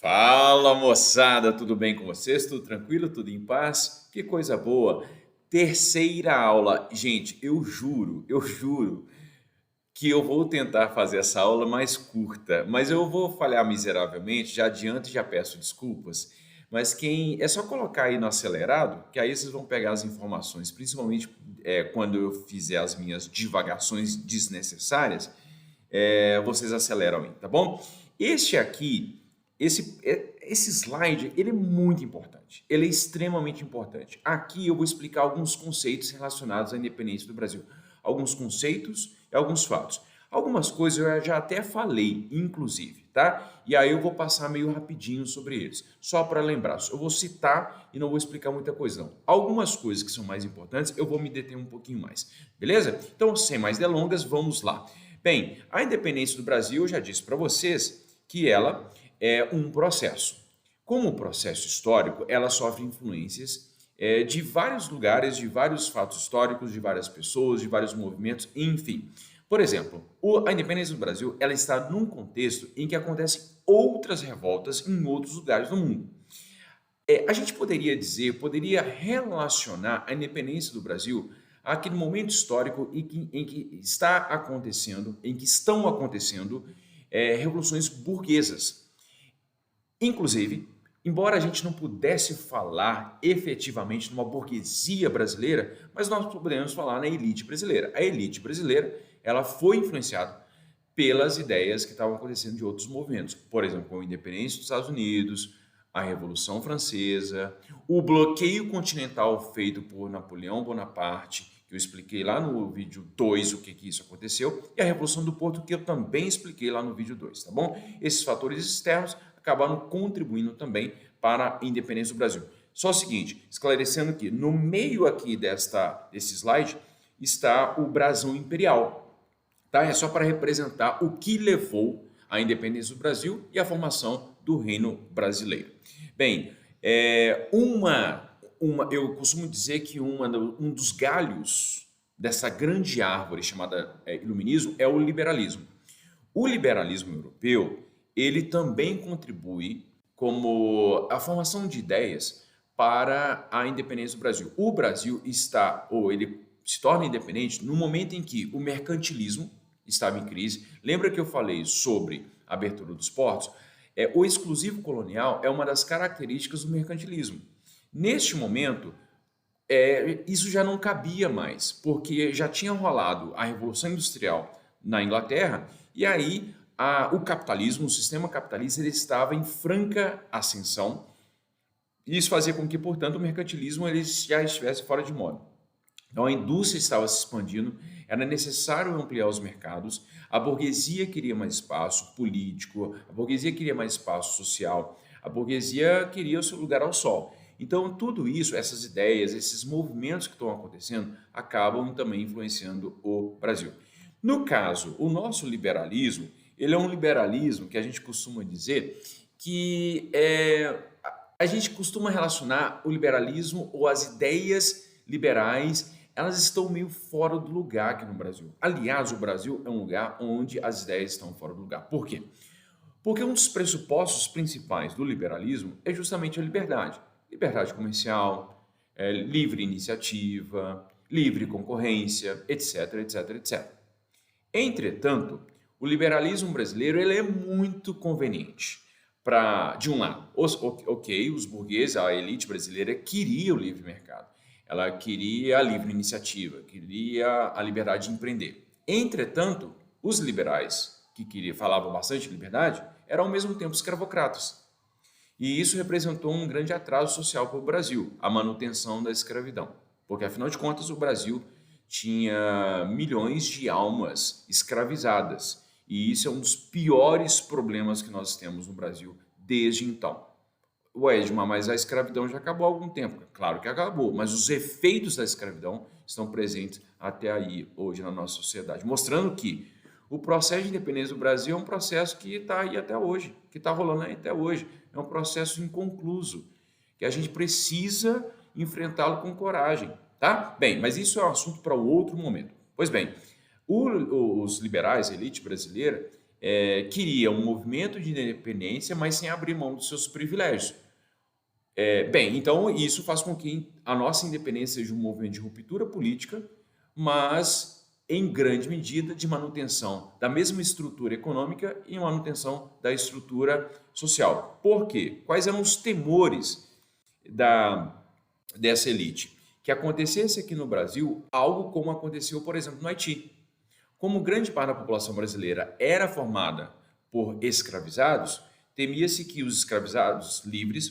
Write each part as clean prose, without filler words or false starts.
Fala moçada, tudo bem com vocês? Tudo tranquilo? Tudo em paz? Que coisa boa! Terceira aula. Gente, eu juro que eu vou tentar fazer essa aula mais curta, mas eu vou falhar miseravelmente, já adianto e já peço desculpas. Mas quem é só colocar aí no acelerado, que aí vocês vão pegar as informações, principalmente quando eu fizer as minhas divagações desnecessárias, vocês aceleram aí, tá bom? Este aqui, esse slide, ele é muito importante. Ele é extremamente importante. Aqui eu vou explicar alguns conceitos relacionados à independência do Brasil. Alguns conceitos e alguns fatos. Algumas coisas eu já até falei, inclusive, tá? E aí eu vou passar meio rapidinho sobre eles. Só para lembrar, eu vou citar e não vou explicar muita coisa, não. Algumas coisas que são mais importantes, eu vou me deter um pouquinho mais, beleza? Então, sem mais delongas, vamos lá. Bem, a independência do Brasil, eu já disse para vocês que ela é um processo. Como processo histórico, ela sofre influências de vários lugares, de vários fatos históricos, de várias pessoas, de vários movimentos, enfim. Por exemplo, a independência do Brasil, ela está num contexto em que acontecem outras revoltas em outros lugares do mundo. A gente poderia dizer, poderia relacionar a independência do Brasil àquele momento histórico em que está acontecendo, em que estão acontecendo revoluções burguesas. Inclusive, embora a gente não pudesse falar efetivamente numa burguesia brasileira, mas nós podemos falar na elite brasileira. A elite brasileira, ela foi influenciada pelas ideias que estavam acontecendo de outros movimentos, por exemplo, como a independência dos Estados Unidos, a Revolução Francesa, o bloqueio continental feito por Napoleão Bonaparte, que eu expliquei lá no vídeo 2 o que isso aconteceu, e a Revolução do Porto, que eu também expliquei lá no vídeo 2, tá bom? Esses fatores externos acabaram contribuindo também para a independência do Brasil. Só o seguinte, esclarecendo que no meio aqui desse slide está o brasão imperial, tá? É só para representar o que levou à independência do Brasil e à formação do Reino Brasileiro. Bem, eu costumo dizer que um dos galhos dessa grande árvore chamada iluminismo é o liberalismo. O liberalismo europeu, ele também contribui como a formação de ideias para a independência do Brasil. O Brasil ele se torna independente no momento em que o mercantilismo estava em crise. Lembra que eu falei sobre a abertura dos portos? O exclusivo colonial é uma das características do mercantilismo. Neste momento, isso já não cabia mais, porque já tinha rolado a Revolução Industrial na Inglaterra, e aí o capitalismo, o sistema capitalista, ele estava em franca ascensão, e isso fazia com que, portanto, o mercantilismo ele já estivesse fora de moda. Então a indústria estava se expandindo, era necessário ampliar os mercados, a burguesia queria mais espaço político, a burguesia queria mais espaço social, a burguesia queria o seu lugar ao sol. Então tudo isso, essas ideias, esses movimentos que estão acontecendo, acabam também influenciando o Brasil. No caso, o nosso liberalismo, ele é um liberalismo que a gente costuma dizer que a gente costuma relacionar o liberalismo ou as ideias liberais, elas estão meio fora do lugar aqui no Brasil. Aliás, o Brasil é um lugar onde as ideias estão fora do lugar. Por quê? Porque um dos pressupostos principais do liberalismo é justamente a liberdade. Liberdade comercial, livre iniciativa, livre concorrência, etc, etc, etc. Entretanto, o liberalismo brasileiro ele é muito conveniente. De um lado, os burgueses, a elite brasileira queria o livre mercado. Ela queria a livre iniciativa, queria a liberdade de empreender. Entretanto, os liberais, falavam bastante de liberdade, eram ao mesmo tempo escravocratas. E isso representou um grande atraso social para o Brasil, a manutenção da escravidão. Porque, afinal de contas, o Brasil tinha milhões de almas escravizadas. E isso é um dos piores problemas que nós temos no Brasil desde então. Ué, Edmar, mas a escravidão já acabou há algum tempo. Claro que acabou, mas os efeitos da escravidão estão presentes até aí, hoje, na nossa sociedade, mostrando que o processo de independência do Brasil é um processo que está aí até hoje, que está rolando aí até hoje. É um processo inconcluso, que a gente precisa enfrentá-lo com coragem, tá? Bem, mas isso é um assunto para outro momento. Pois bem, os liberais, a elite brasileira, queria um movimento de independência, mas sem abrir mão dos seus privilégios. Bem, então isso faz com que a nossa independência seja um movimento de ruptura política, mas em grande medida de manutenção da mesma estrutura econômica e manutenção da estrutura social. Por quê? Quais eram os temores dessa elite? Que acontecesse aqui no Brasil algo como aconteceu, por exemplo, no Haiti. Como grande parte da população brasileira era formada por escravizados, temia-se que os escravizados livres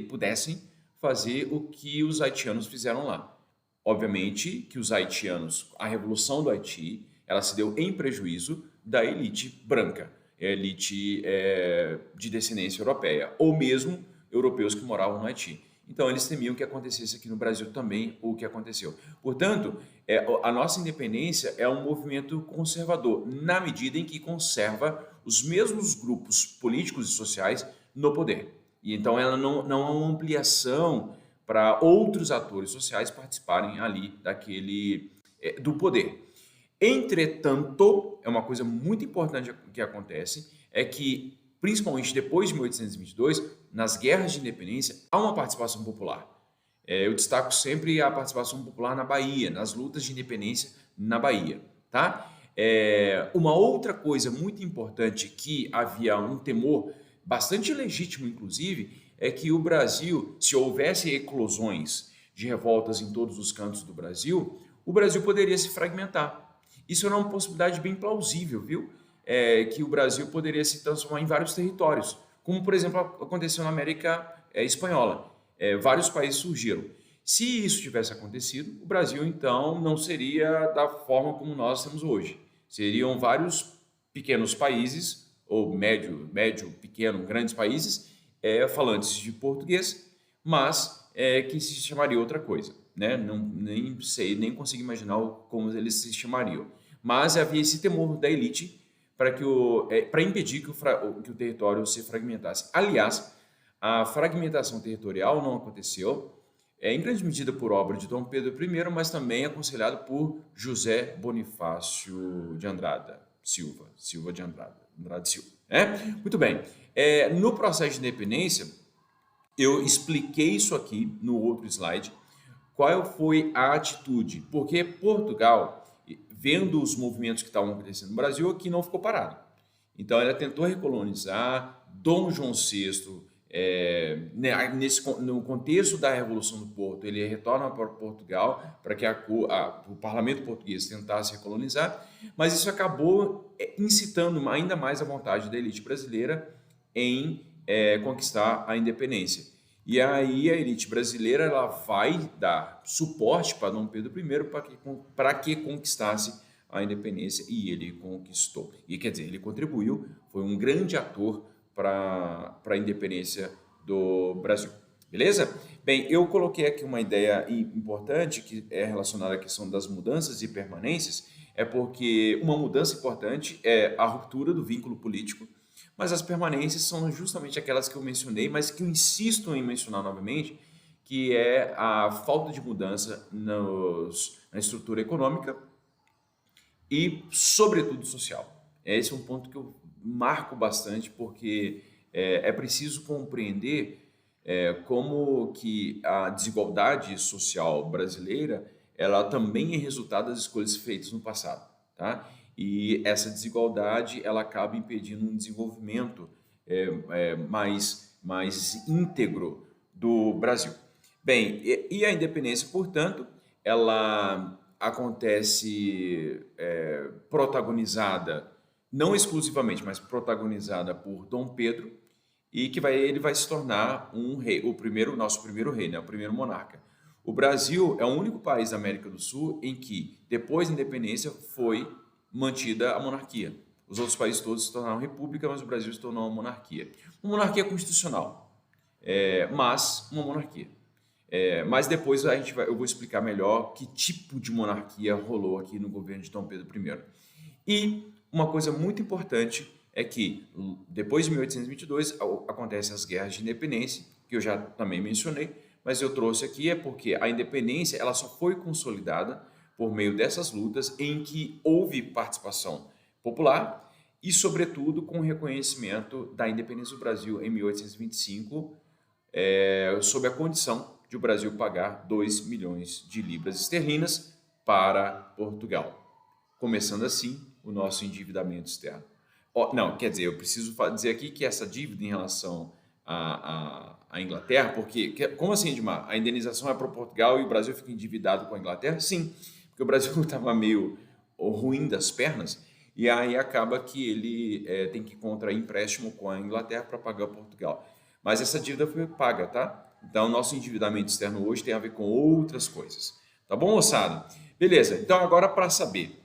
pudessem fazer o que os haitianos fizeram lá. Obviamente que os haitianos, a Revolução do Haiti, ela se deu em prejuízo da elite branca, a elite de descendência europeia, ou mesmo europeus que moravam no Haiti. Então, eles temiam que acontecesse aqui no Brasil também o que aconteceu. Portanto, a nossa independência é um movimento conservador, na medida em que conserva os mesmos grupos políticos e sociais no poder. E então, ela não é uma ampliação para outros atores sociais participarem ali do poder. Entretanto, é uma coisa muito importante que acontece, é que, principalmente depois de 1822, nas guerras de independência, há uma participação popular. Eu destaco sempre a participação popular na Bahia, nas lutas de independência na Bahia. Tá? Uma outra coisa muito importante que havia um temor, bastante legítimo inclusive, é que o Brasil, se houvesse eclosões de revoltas em todos os cantos do Brasil, o Brasil poderia se fragmentar. Isso era uma possibilidade bem plausível, viu? Que o Brasil poderia se transformar em vários territórios, como, por exemplo, aconteceu na América Espanhola. Vários países surgiram. Se isso tivesse acontecido, o Brasil, então, não seria da forma como nós temos hoje. Seriam vários pequenos países, ou médio, pequeno, grandes países, falantes de português, mas que se chamaria outra coisa. Né? Nem sei, nem consigo imaginar como eles se chamariam. Mas havia esse temor da elite para impedir que o território se fragmentasse. Aliás, a fragmentação territorial não aconteceu, em grande medida por obra de Dom Pedro I, mas também aconselhado por José Bonifácio de Andrada Silva. Muito bem. No processo de independência, eu expliquei isso aqui no outro slide, qual foi a atitude, porque Portugal, vendo os movimentos que estavam acontecendo no Brasil, aqui não ficou parado. Então, ela tentou recolonizar. Dom João VI, no contexto da Revolução do Porto, ele retorna para Portugal para que o parlamento português tentasse recolonizar, mas isso acabou incitando ainda mais a vontade da elite brasileira em conquistar a independência. E aí a elite brasileira ela vai dar suporte para Dom Pedro I para que conquistasse a independência, e ele conquistou. E quer dizer, ele contribuiu, foi um grande ator para a independência do Brasil. Beleza? Bem, eu coloquei aqui uma ideia importante que é relacionada à questão das mudanças e permanências, porque uma mudança importante é a ruptura do vínculo político, mas as permanências são justamente aquelas que eu mencionei, mas que eu insisto em mencionar novamente, que é a falta de mudança na estrutura econômica e, sobretudo, social. Esse é um ponto que eu marco bastante, porque é preciso compreender como que a desigualdade social brasileira ela também é resultado das escolhas feitas no passado, tá? E essa desigualdade ela acaba impedindo um desenvolvimento mais íntegro do Brasil. Bem, e a independência, portanto, ela acontece protagonizada, não exclusivamente, mas protagonizada por Dom Pedro, e que ele vai se tornar um rei, nosso primeiro rei, né, o primeiro monarca. O Brasil é o único país da América do Sul em que, depois da independência, foi mantida a monarquia. Os outros países todos se tornaram república, mas o Brasil se tornou uma monarquia. Uma monarquia constitucional, mas uma monarquia. Mas depois eu vou explicar melhor que tipo de monarquia rolou aqui no governo de Dom Pedro I. E uma coisa muito importante é que, depois de 1822, acontecem as guerras de independência, que eu já também mencionei, mas eu trouxe aqui porque a independência ela só foi consolidada por meio dessas lutas em que houve participação popular e, sobretudo, com o reconhecimento da independência do Brasil em 1825, sob a condição de o Brasil pagar 2 milhões de libras esterlinas para Portugal, começando assim o nosso endividamento externo. Não, quer dizer, eu preciso dizer aqui que essa dívida em relação à Inglaterra, porque, como assim, Edmar? A indenização é para Portugal e o Brasil fica endividado com a Inglaterra? Sim, porque o Brasil estava meio ruim das pernas e aí acaba que ele tem que contrair empréstimo com a Inglaterra para pagar Portugal. Mas essa dívida foi paga, tá? Então, nosso endividamento externo hoje tem a ver com outras coisas. Tá bom, moçada? Beleza, então agora para saber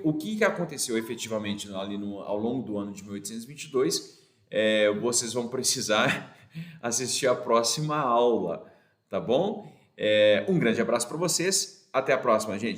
o que aconteceu efetivamente ali ao longo do ano de 1822, vocês vão precisar assistir a próxima aula, tá bom? Um grande abraço para vocês, até a próxima, gente.